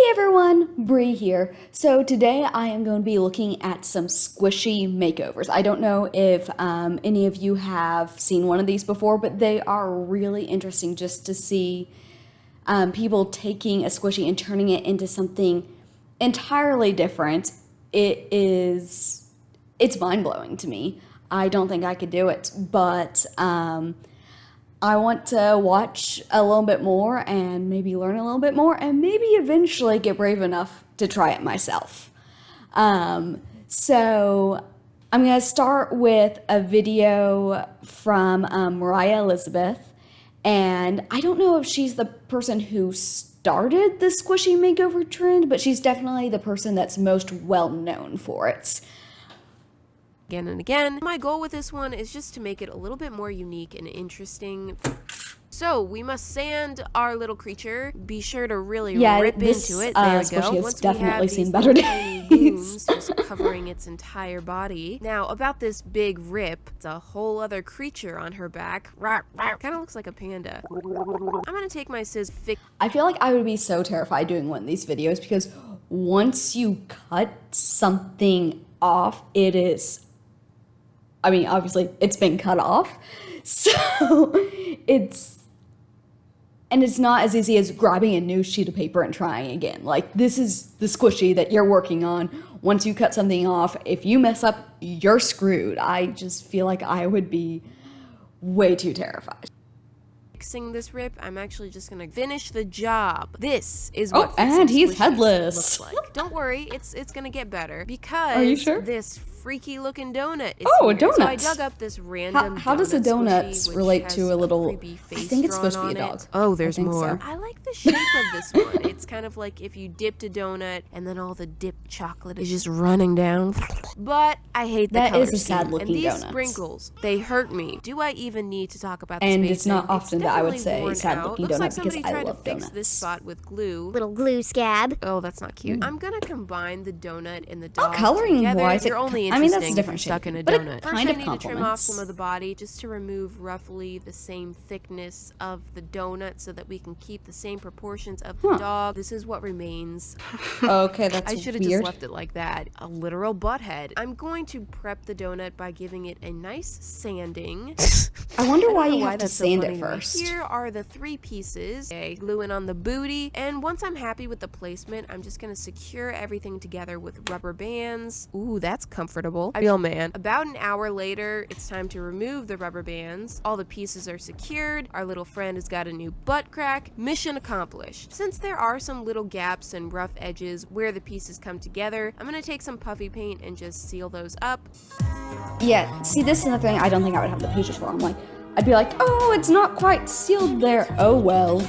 Everyone, Bree here. So today I am going to be looking at some squishy makeovers. I don't know if any of you have seen one of these before, but they are really interesting just to see people taking a squishy and turning it into something entirely different. It's mind-blowing to me. I don't think I could do it, but I want to watch a little bit more and maybe learn a little bit more and maybe eventually get brave enough to try it myself. So I'm going to start with a video from MORIAH Elizabeth, and I don't know if she's the person who started the squishy makeover trend, but she's definitely the person that's most well known for it. Again and again. My goal with this one is just to make it a little bit more unique and interesting. So we must sand our little creature. Be sure to really rip into it. There we go. Once definitely seen better days. Just covering its entire body. Now about this big rip, it's a whole other creature on her back. Kind of looks like a panda. I'm gonna take my I feel like I would be so terrified doing one of these videos because once you cut something off, it is, I mean, obviously it's been cut off, so it's not as easy as grabbing a new sheet of paper and trying again. Like, this is the squishy that you're working on. Once you cut something off, if you mess up, you're screwed. I just feel like I would be way too terrified. Fixing this rip, I'm actually just gonna finish the job. This is what and he's headless. Looks like. Don't worry, it's gonna get better because are you sure? This freaky looking donut is a here. donut. So I dug up this random How does a donut squishy, relate to a little, I think it's supposed to be a dog. Oh, there's more. So. I like the shape of this one. It's kind of like if you dipped a donut and then all the dipped chocolate is just running down. But I hate the color That is a sad looking donut. And these sprinkles, they hurt me. Do I even need to talk about this? And it's not often that I would say sad looking donut like because I love to fix donuts. This spot with glue. Little glue scab. Oh, that's not cute. I'm gonna combine the donut and the dog coloring together. wise, You're only I mean, that's a interesting different if you're stuck in a but donut. it First, kind I of need to trim off complements. some of the body just to remove roughly the same thickness of the donut so that we can keep the same proportions of the dog. This is what remains. Okay, that's I should have weird. just left it like that. A literal butthead. I'm going to prep the donut by giving it a nice sanding. I wonder why you why have to that's so sand funny it to me. first. Here are the 3 pieces. Okay, gluing on the booty. And once I'm happy with the placement, I'm just gonna secure everything together with rubber bands. Ooh, that's comfortable. I feel man. About an hour later, it's time to remove the rubber bands. All the pieces are secured. Our little friend has got a new butt crack. Mission accomplished. Since there are some little gaps and rough edges where the pieces come together, I'm gonna take some puffy paint and just seal those up. Yeah, see, this is the thing I don't think I would have the patience for. I'm like, I'd be like, oh, it's not quite sealed there. Oh, well.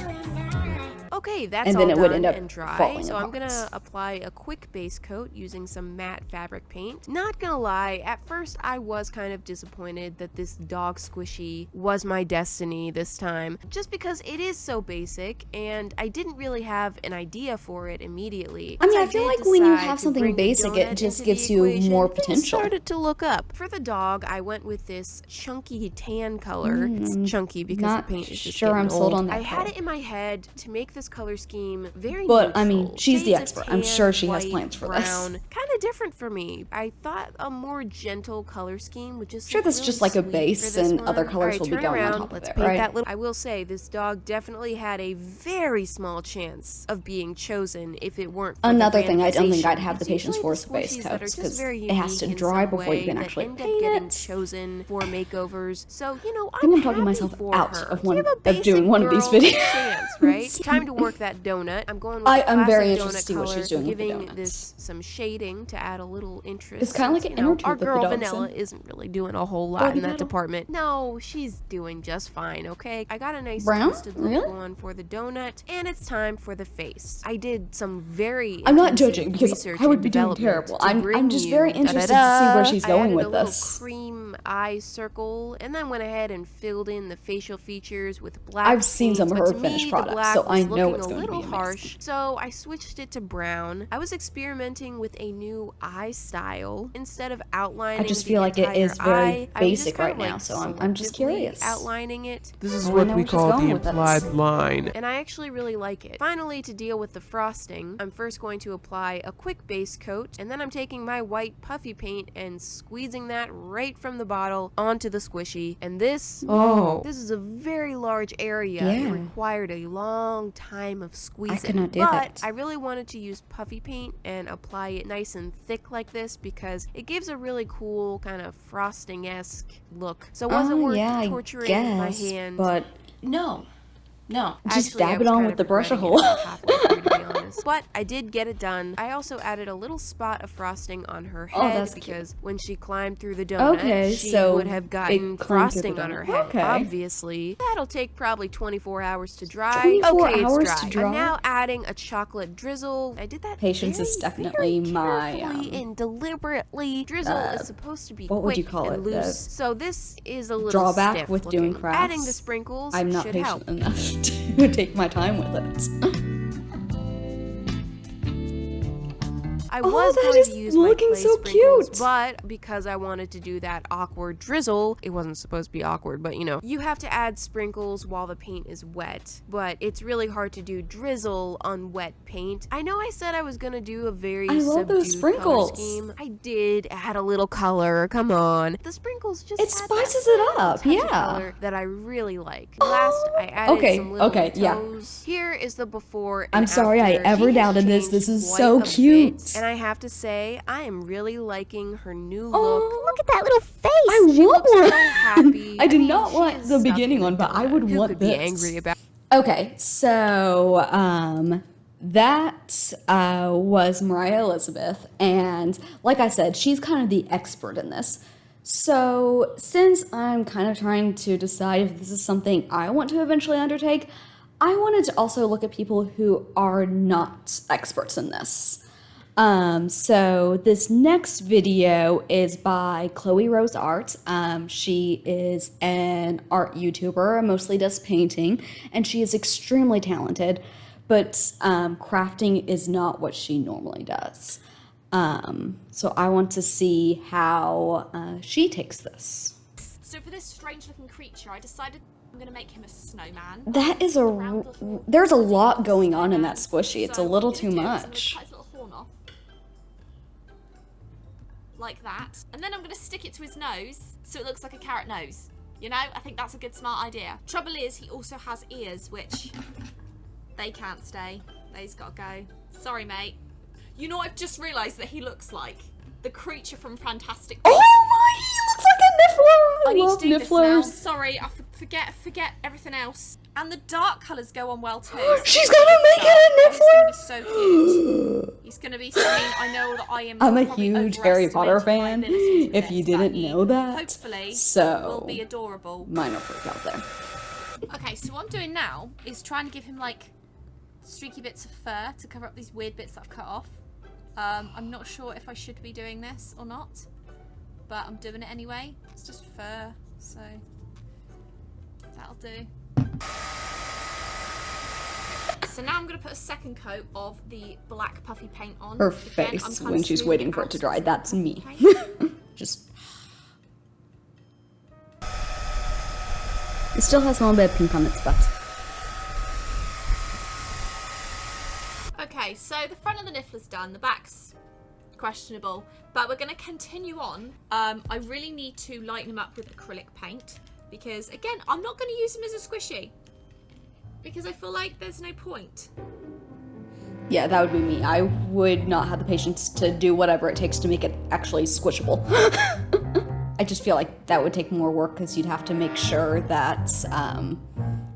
Okay, that's And all then it would done end up and dry. falling So I'm apart. gonna apply a quick base coat using some matte fabric paint. Not gonna lie, at first I was kind of disappointed that this dog squishy was my destiny this time, just because it is so basic and I didn't really have an idea for it immediately. I mean, I Once feel did like when you decide have to something bring the basic, it donut just into the gives you equation, more things potential. started to look up. For the dog, I went with this chunky tan color. It's chunky because Not the paint is just sure getting I'm sold old. on that I had color. it in my head to make this color scheme very But, I mean, neutral. she's the Shades of expert. I'm tan, sure she has white, plans for brown, this. kind of different for me. I thought a more gentle color scheme would just Sure, look that's really just like a sweet base for this and one. other colors Alright, will be turn going on around. top of Let's it, paint right? that little. I will say this dog definitely had a very small chance of being chosen if it weren't for Another the thing I don't think I'd randomization. have the It's patience usually for the is base squishies that are coats, just 'cause very it has to unique in dry some before you way can that actually end up paint getting it. chosen for makeovers. So, you know, I think I'm talking happy myself for out her. of Give a doing basic one of these girl a videos. chance, right? Time to work that donut. I'm going with I'm very classic interested to see donut what she's color, doing with the giving donuts. this some shading to add a little interest. It's kinda like since, an you know, inner tube our with the girl dogs Vanilla in. isn't really doing a whole lot Doggy in that paddle? department. No, she's doing just fine, okay? I got a nice Brown? twisted look Really? going for the donut, and it's time for the face. I did some very I'm not intensive judging because research I would and be doing development terrible. to I'm bring just you very interested to see where she's I going added with a little this. cream some eye circle and then went ahead and filled in the facial features with black I've seen paint, some of but her to finished me, products, the black so I was know looking it's a going to be little amazing. harsh, so I switched it to brown. I was experimenting with a new eye style. Instead of outlining I just feel the like it entire is very eye, I was just basic kind right of now, like so I'm just selectively curious. outlining it. This is Oh, I what know we where she's call going the with this. implied line. And I actually really like it. Finally, to deal with the frosting, I'm first going to apply a quick base coat, and then I'm taking my white puffy paint and squeezing that right from the bottle onto the squishy. And this is a very large area. Yeah. It required a long time of squeezing. I could not do but that. I really wanted to use puffy paint and apply it nice and thick like this because it gives a really cool kind of frosting-esque look. So it wasn't worth yeah, torturing I my guess, hand. but No. just Actually, I dab was it on kind with of the brush regretting hole. it about halfway through, to be honest. But I did get it done. I also added a little spot of frosting on her head that's cute. because when she climbed through the donut, Okay, she so would have gotten it climbed through the frosting on her donut. head. Okay. Obviously, that'll take probably 24 hours to dry. 24 okay, hours it's to dry. dry? I'm now adding a chocolate drizzle. I did that Patience very, is definitely very my, carefully and deliberately. Drizzle is supposed to be what would you quick call and it? loose. So this is a little Drawback stiff with doing looking. crafts. Adding the sprinkles I'm not should patient help. enough to take my time with it. I Oh, was that going is to use my looking clay so sprinkles, cute. but because I wanted to do that awkward drizzle, it wasn't supposed to be awkward, but you know, you have to add sprinkles while the paint is wet, but it's really hard to do drizzle on wet paint. I know I said I was gonna do a very I love those subdued sprinkles. color scheme. I did add a little color, come on. The sprinkles just It add that spices it little up, touch of yeah. color that I really like. Last, I added okay, some little okay, yeah. toes. Here is the before and I'm sorry I after. ever She has doubted this. changed This is quite so a bit, cute. and I have to say, I am really liking her new look. Oh, Look at that little face. I She want looks one. so happy. I did mean, not she want is the stuck beginning in a one, but I donut. would Who want could be this. angry about? Okay, so that was Mariah Elizabeth, and like I said, she's kind of the expert in this. So since I'm kind of trying to decide if this is something I want to eventually undertake, I wanted to also look at people who are not experts in this. So this next video is by Chloe Rose Art. She is an art YouTuber, mostly does painting, and she is extremely talented, but crafting is not what she normally does. So I want to see how she takes this. So for this strange looking creature, I decided I'm going to make him a snowman. That is there's a lot going on in that squishy. It's a little too much. Cut his little horn off. Like that. And then I'm going to stick it to his nose so it looks like a carrot nose. You know, I think that's a good smart idea. Trouble is, he also has ears, which they can't stay. They's got to go. Sorry, mate. You know, I've just realised that he looks like the creature from Fantastic Beasts. Oh my, he looks like a niffler! I need love to do this now. nifflers. Sorry, I forget everything else. And the dark colours go on well too. She's gonna make it a niffler! He's gonna be so cute. He's gonna be. I mean, I know that I am. I'm a probably huge Harry Potter overestimating my fan, abilities with if you this, but didn't he know that. Hopefully, So, will be adorable. minor freak out there. Okay, so what I'm doing now is trying to give him like streaky bits of fur to cover up these weird bits that I've cut off. I'm not sure if I should be doing this or not, but I'm doing it anyway. It's just fur, so that'll do. So now I'm going to put a second coat of the black puffy paint on. Her Again, face I'm kind when of she's smoothing waiting for it out to some dry, of the that's puffy me. paint. Just. It still has a little bit of pink on its butt. Okay, so the front of the niffler's done, the back's questionable, but we're going to continue on. I really need to lighten him up with acrylic paint because, again, I'm not going to use him as a squishy because I feel like there's no point. Yeah, that would be me. I would not have the patience to do whatever it takes to make it actually squishable. I just feel like that would take more work because you'd have to make sure that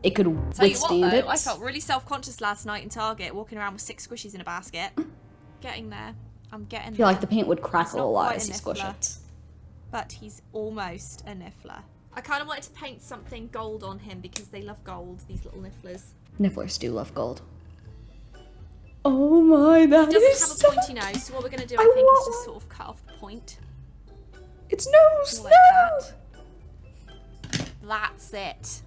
it could Tell you withstand what, though, it. I felt really self-conscious last night in Target, walking around with 6 squishies in a basket. Getting there. I'm getting there. I feel like the paint would crackle not a lot quite as a you squish niffler. it. But he's almost a niffler. I kind of wanted to paint something gold on him because they love gold, these little nifflers. Nifflers do love gold. Oh my, that He is doesn't have a so... pointy nose, so what we're going to do, I I think, is want just one. sort of cut off the point. Its nose. Like No. that. That's it.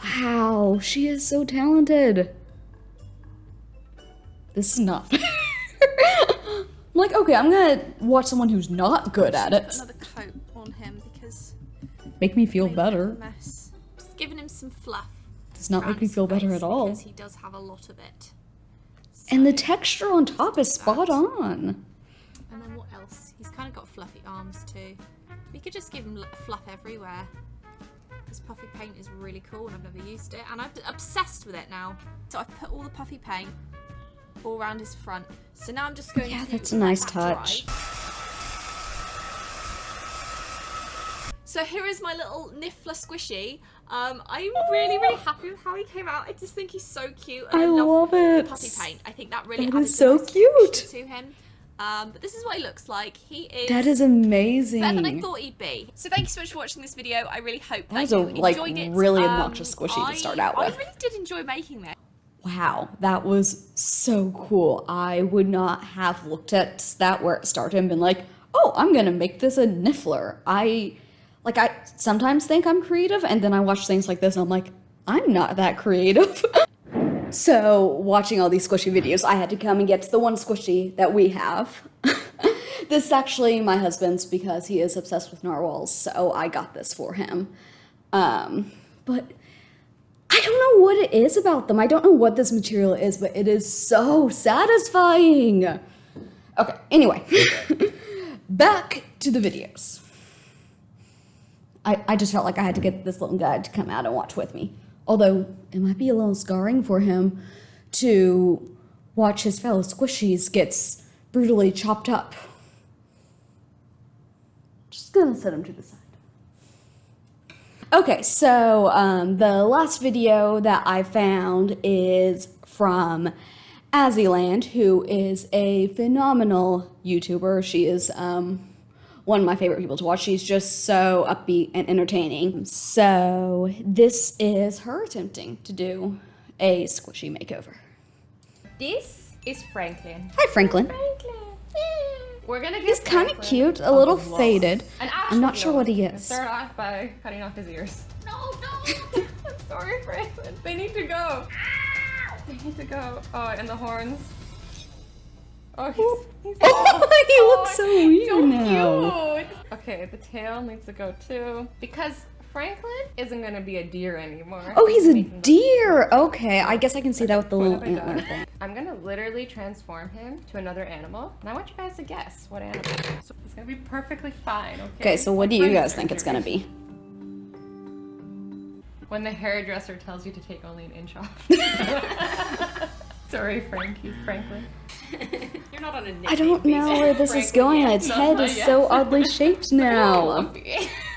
Wow, she is so talented. This is not fair. I'm like, okay, I'm gonna watch someone who's not good at it. Put another coat on him because Make me feel made a bit of better. a mess. Just giving him some fluff. Does not make around me his feel better face at all. Because he does have a lot of it. And the So- texture on top is spot on. And then what else? He's kind of got fluffy arms too. We could just give him fluff everywhere. This puffy paint is really cool and I've never used it. And I'm obsessed with it now. So I've put all the puffy paint all around his front. So now I'm just going Yeah, to that's a let nice that dry. touch. So here is my little Niffler squishy. I'm really, really happy with how he came out. I just think he's so cute. And I love the it. puppy paint. I think that really That added is a so nice cute. texture to him. But this is what he looks like. He is That is amazing. better than I thought he'd be. So thank you so much for watching this video. I really hope that was you a, like, enjoyed it. really obnoxious squishy to start out I with. really did enjoy making this. Wow, that was so cool. I would not have looked at that where it started and been like, oh, I'm gonna make this a Niffler. I sometimes think I'm creative, and then I watch things like this and I'm like, I'm not that creative. So, watching all these squishy videos, I had to come and get the one squishy that we have. This is actually my husband's because he is obsessed with narwhals, so I got this for him. But I don't know what it is about them. I don't know what this material is, but it is so satisfying. Okay, anyway. Back to the videos. I just felt like I had to get this little guy to come out and watch with me. Although, it might be a little scarring for him to watch his fellow squishies gets brutally chopped up. Just gonna set him to the side. Okay, so the last video that I found is from AZZYLAND, who is a phenomenal YouTuber. She is one of my favorite people to watch. She's just so upbeat and entertaining. So this is her attempting to do a squishy makeover. This is Franklin. Hi, Franklin. We're gonna get He's kind of cute, a little faded. I'm not sure what he is. Start off by cutting off his ears. No, no. I'm sorry, Franklin. They need to go. They need to go. Oh, and the horns. Oh, he's Oh, he looks so weird now. cute. Okay, the tail needs to go too. Because Franklin isn't gonna be a deer anymore. Oh, he's a making the- deer. Okay, I guess I can see that with the What little have I antler done? thing. I'm gonna literally transform him to another animal, and I want you guys to guess what animal. So it's gonna be perfectly fine, okay? Okay, so what do you Brain guys think it's surgery. gonna be? When the hairdresser tells you to take only an inch off. Sorry, Franklin. You're not on a I don't know where this is going. Its head is so oddly shaped now.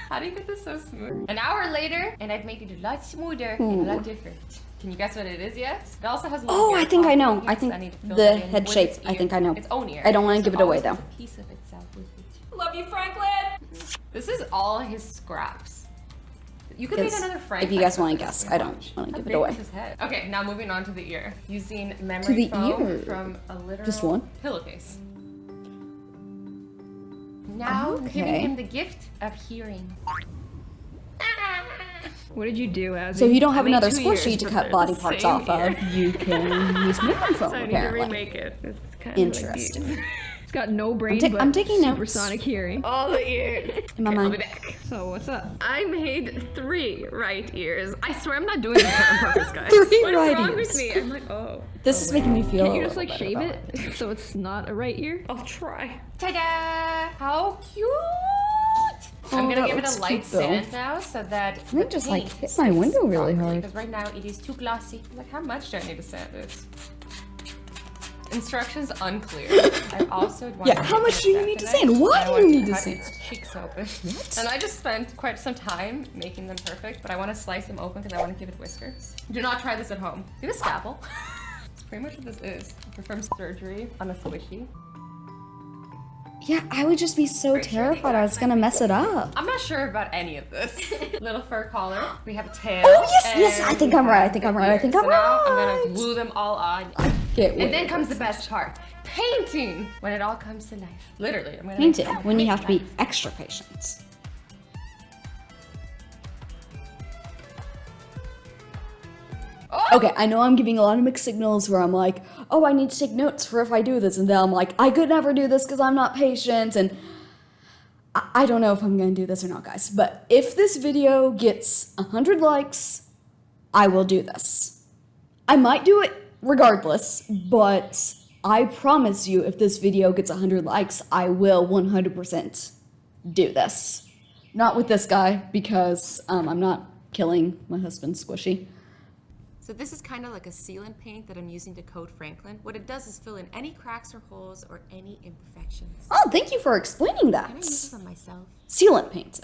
How do you get this so smooth? An hour later, and I've made it a lot smoother and a lot different. Can you guess what it is yet? It also has a little Oh, ear I think I pocket know. here, I so think need to fill the that in head with shape. its I ear. think I know. Its own ear. I don't want to So give it away always though. puts a piece of itself with it. Love you, Franklin. This is all his scraps. You could make Because another Franklin. if you guys for wanna this. guess, Wait, I don't watch. wanna How give it big away. is his head? Okay, now moving on to the ear. Using memory To the foam ear? from a literal Just one? pillowcase. Now giving Okay. him the gift of hearing. What did you do, Azzy? So if you don't have I made another 2 squishy ears, to but cut they're body the parts same off ear. of, you can use memory foam So I need to apparently. remake it. It's kind Interesting. of like it's got no brain, ta- but I'm taking notes. supersonic hearing. All the ears. In my Okay, I'll be mind. back. So what's up? I made 3 right ears. I swear I'm not doing this on purpose, guys. 3 What's right wrong ears. with me? I'm like, oh. This is making me feel. Can't you a just little like better shave about it so it's not a right ear? I'll try. Ta-da! How cute! I'm Oh, gonna that give it looks a light cute, though. sand now so that I think just like paint hit my sticks window really properly, hard. Because right now it is too glossy. Like, how much do I need to sand it? Instructions unclear. I also want Yeah, how much do you need to sand? Why do you need to cut sand? its cheeks open. And I just spent quite some time making them perfect, but I want to slice them open because I want to give it whiskers. Do not try this at home. Get a scalpel. That's pretty much what this is. Perform surgery on a squishy. Yeah, I would just be so terrified I was gonna mess it up. I'm not sure about any of this. Little fur collar. We have a tail. Oh, yes, yes, I and think we I'm right, I have think the I'm right, I ears. think I'm So now I'm right. gonna glue them all on. Get And then with comes it. the best part. painting when it all comes to life. Literally, I'm gonna Paint make it this when you have to be life. extra patient. Oh! Okay, I know I'm giving a lot of mixed signals where I'm like, oh, I need to take notes for if I do this, and then I'm like, I could never do this because I'm not patient, and I don't know if I'm gonna do this or not, guys. But if this video gets 100 likes, I will do this. I might do it regardless, but I promise you, if this video gets 100 likes, I will 100% do this. Not with this guy, because I'm not killing my husband's squishy. So this is kind of like a sealant paint that I'm using to coat Franklin. What it does is fill in any cracks or holes or any imperfections. Oh, thank you for explaining that. Can I use this on myself? Sealant paint.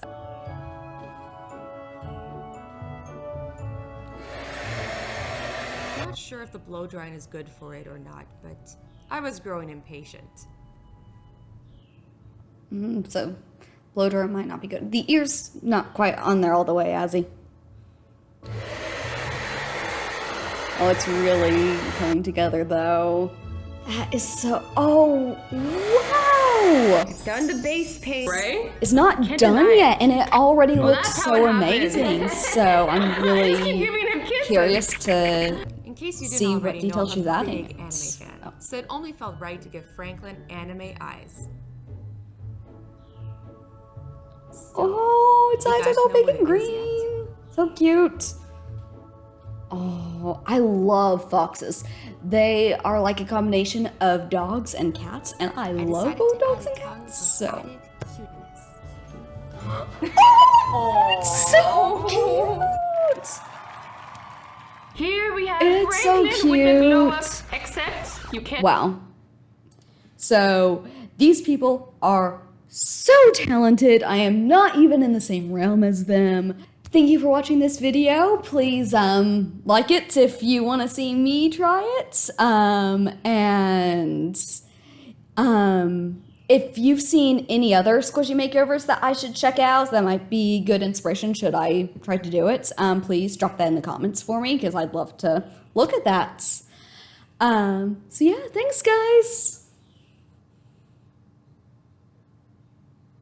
I'm not sure if the blow drying is good for it or not, but I was growing impatient. So, blow dryer might not be good. The ear's not quite on there all the way, Azzy. Oh, it's really coming together, though. That is so... Oh, wow! Done the base paint. Right? It's not Can't done deny it. yet, and it already looks that's how so it happens. amazing. So, I'm Keep really giving him kisses. curious to... In case you See didn't what already details know, she's I'm a adding big it. anime fan. Oh. So it only felt right to give Franklin anime eyes. Oh, its You eyes are guys so know big what and it is green. So cute. Oh, I love foxes. They are like a combination of dogs and cats, and I love decided both to dogs add and a tongue cats. for So, added cuteness. oh, so cute. Here we have It's so Franklin with the glow up, cute. except you can't. Wow. So these people are so talented. I am not even in the same realm as them. Thank you for watching this video. Please like it if you want to see me try it. If you've seen any other squishy makeovers that I should check out, that might be good inspiration should I try to do it, please drop that in the comments for me because I'd love to look at that. So yeah, thanks guys.